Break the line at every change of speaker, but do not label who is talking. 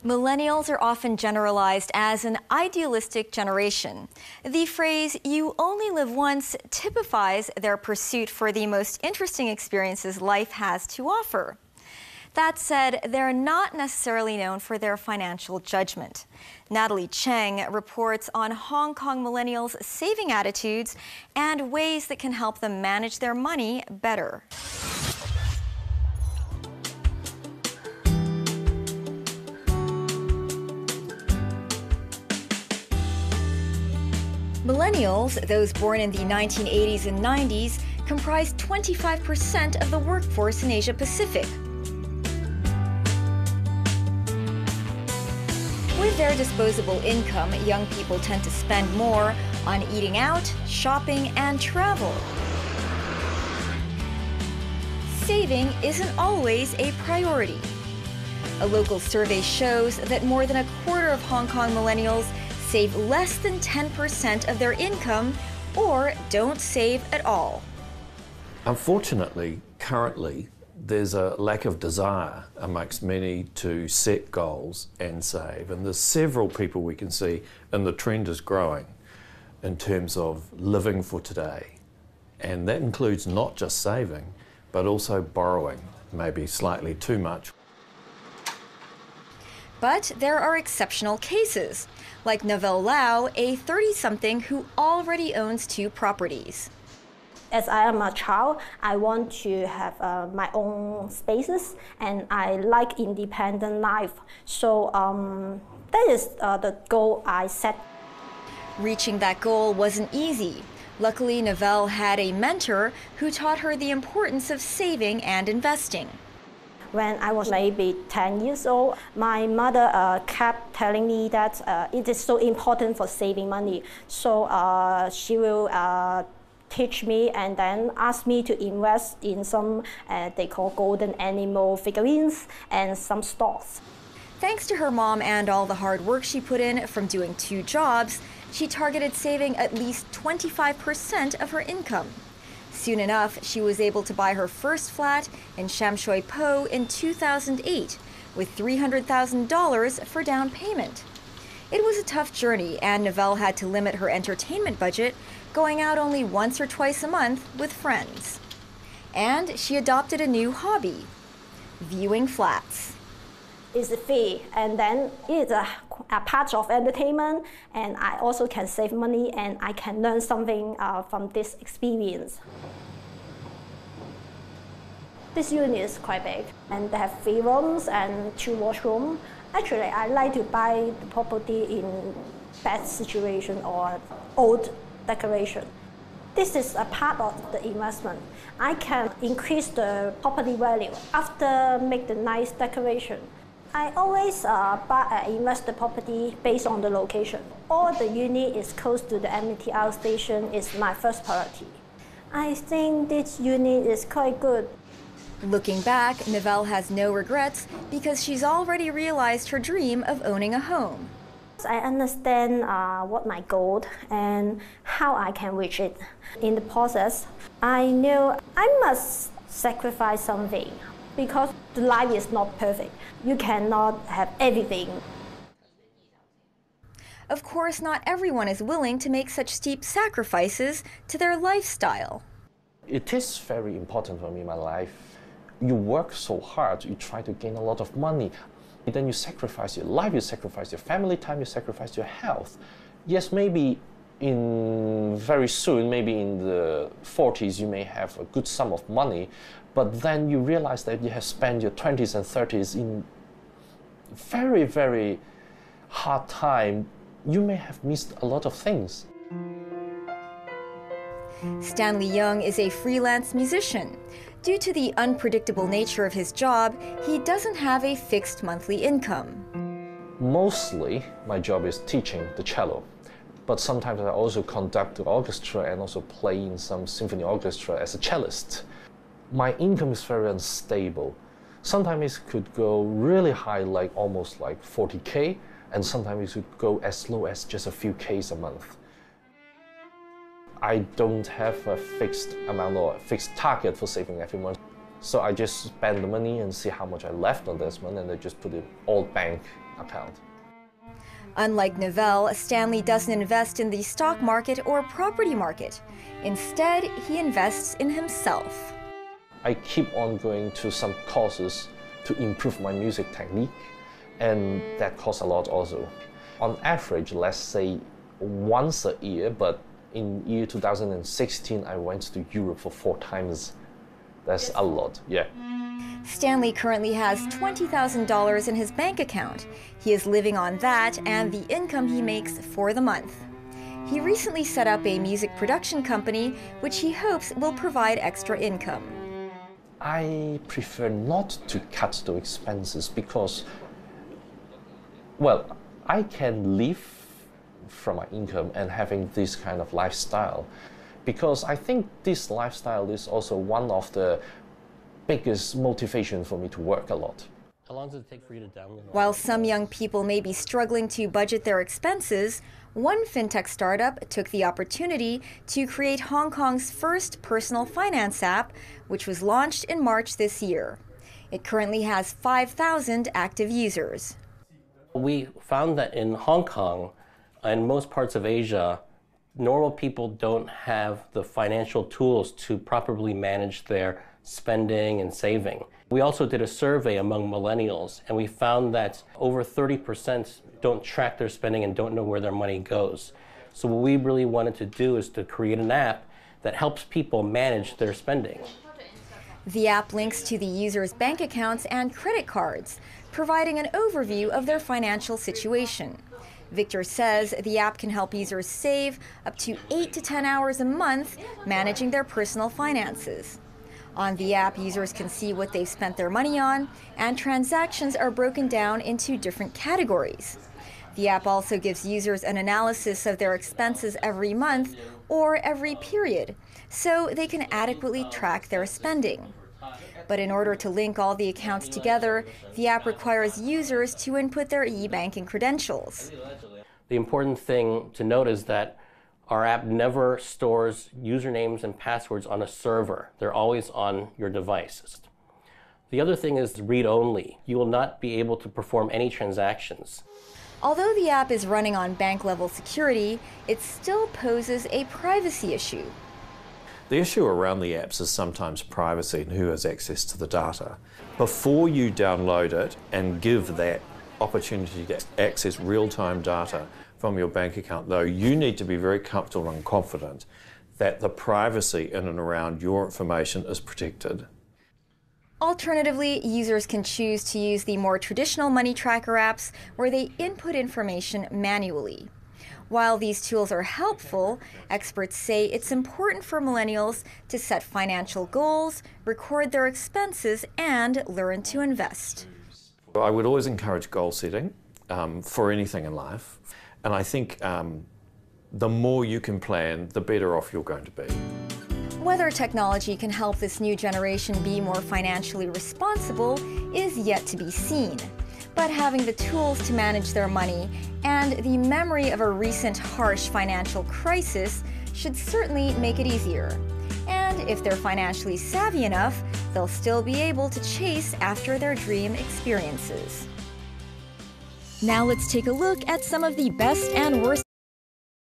Millennials are often generalized as an idealistic generation. The phrase, "you only live once," typifies their pursuit for the most interesting experiences life has to offer. That said, they're not necessarily known for their financial judgment. Natalie Cheng reports on Hong Kong millennials' saving attitudes and ways that can help them manage their money better. Millennials, those born in the 1980s and 90s, comprise 25% of the workforce in Asia Pacific. With their disposable income, young people tend to spend more on eating out, shopping, and travel. Saving isn't always a priority. A local survey shows that more than a quarter of Hong Kong millennials save less than 10% of their income or don't save at all.
Unfortunately, currently, there's a lack of desire amongst many to set goals and save. And there's several people we can see, and the trend is growing in terms of living for today. And that includes not just saving, but also borrowing, maybe slightly too much.
But there are exceptional cases, like Novelle Lau, a 30-something who already owns 2 properties.
As I am a child, I want to have my own spaces, and I like independent life. So that is the goal I set.
Reaching that goal wasn't easy. Luckily, Novelle had a mentor who taught her the importance of saving and investing.
When I was maybe 10 years old, my mother kept telling me that it is so important for saving money. So she will teach me and then ask me to invest in some they call golden animal figurines and some stocks.
Thanks to her mom and all the hard work she put in from doing 2 jobs, she targeted saving at least 25% of her income. Soon enough, she was able to buy her first flat in Sham Shui Po in 2008 with $300,000 for down payment. It was a tough journey, and Novelle had to limit her entertainment budget, going out only once or twice a month with friends. And she adopted a new hobby, viewing flats.
It's a fee, and then it's a part of entertainment, and I also can save money, and I can learn something from this experience. This unit is quite big, and they have 3 rooms and 2 washrooms. Actually, I like to buy the property in bad situation or old decoration. This is a part of the investment. I can increase the property value after make the nice decoration. I always invest the property based on the location. All the unit is close to the MTR station is my first priority. I think this unit is quite good.
Looking back, Novelle has no regrets because she's already realized her dream of owning a home.
I understand what my goal and how I can reach it. In the process, I knew I must sacrifice something because the life is not perfect. You cannot have everything.
Of course, not everyone is willing to make such steep sacrifices to their lifestyle.
It is very important for me in my life. You work so hard, you try to gain a lot of money. Then you sacrifice your life, you sacrifice your family time, you sacrifice your health. Yes, maybe very soon, maybe in the 40s, you may have a good sum of money, but then you realize that you have spent your 20s and 30s in very, very hard time. You may have missed a lot of things.
Stanley Young is a freelance musician. Due to the unpredictable nature of his job, he doesn't have a fixed monthly income.
Mostly, my job is teaching the cello, but sometimes I also conduct the orchestra and also play in some symphony orchestra as a cellist. My income is very unstable. Sometimes it could go really high, like almost like 40K, and sometimes it could go as low as just a few Ks a month. I don't have a fixed amount or a fixed target for saving every month. So I just spend the money and see how much I left on this month, and I just put it all bank account.
Unlike Novell, Stanley doesn't invest in the stock market or property market. Instead, he invests in himself.
I keep on going to some courses to improve my music technique, and that costs a lot also. On average, let's say once a year, but in year 2016, I went to Europe for 4 times. That's a lot, yeah.
Stanley currently has $20,000 in his bank account. He is living on that and the income he makes for the month. He recently set up a music production company, which he hopes will provide extra income.
I prefer not to cut the expenses because, well, I can live from my income and having this kind of lifestyle, because I think this lifestyle is also one of the biggest motivation for me to work a lot.
How long does it take for you to download?
While some young people may be struggling to budget their expenses, one fintech startup took the opportunity to create Hong Kong's first personal finance app, which was launched in March this year. It currently has 5,000 active users.
We found that in Hong Kong and most parts of Asia, normal people don't have the financial tools to properly manage their spending and saving. We also did a survey among millennials, and we found that over 30% don't track their spending and don't know where their money goes. So what we really wanted to do is to create an app that helps people manage their spending.
The app links to the user's bank accounts and credit cards, providing an overview of their financial situation. Victor says the app can help users save up to 8 to 10 hours a month managing their personal finances. On the app, users can see what they've spent their money on, and transactions are broken down into different categories. The app also gives users an analysis of their expenses every month or every period, so they can adequately track their spending. But in order to link all the accounts together, the app requires users to input their e-banking credentials.
The important thing to note is that our app never stores usernames and passwords on a server. They're always on your device. The other thing is read-only. You will not be able to perform any transactions.
Although the app is running on bank-level security, it still poses a privacy issue.
The issue around the apps is sometimes privacy and who has access to the data. Before you download it and give that opportunity to access real-time data from your bank account, though, you need to be very comfortable and confident that the privacy in and around your information is protected.
Alternatively, users can choose to use the more traditional money tracker apps where they input information manually. While these tools are helpful, experts say it's important for millennials to set financial goals, record their expenses, and learn to invest.
I would always encourage goal setting for anything in life. And I think the more you can plan, the better off you're going to be.
Whether technology can help this new generation be more financially responsible is yet to be seen. But having the tools to manage their money and the memory of a recent harsh financial crisis should certainly make it easier. And if they're financially savvy enough, they'll still be able to chase after their dream experiences. Now let's take a look at some of the best and worst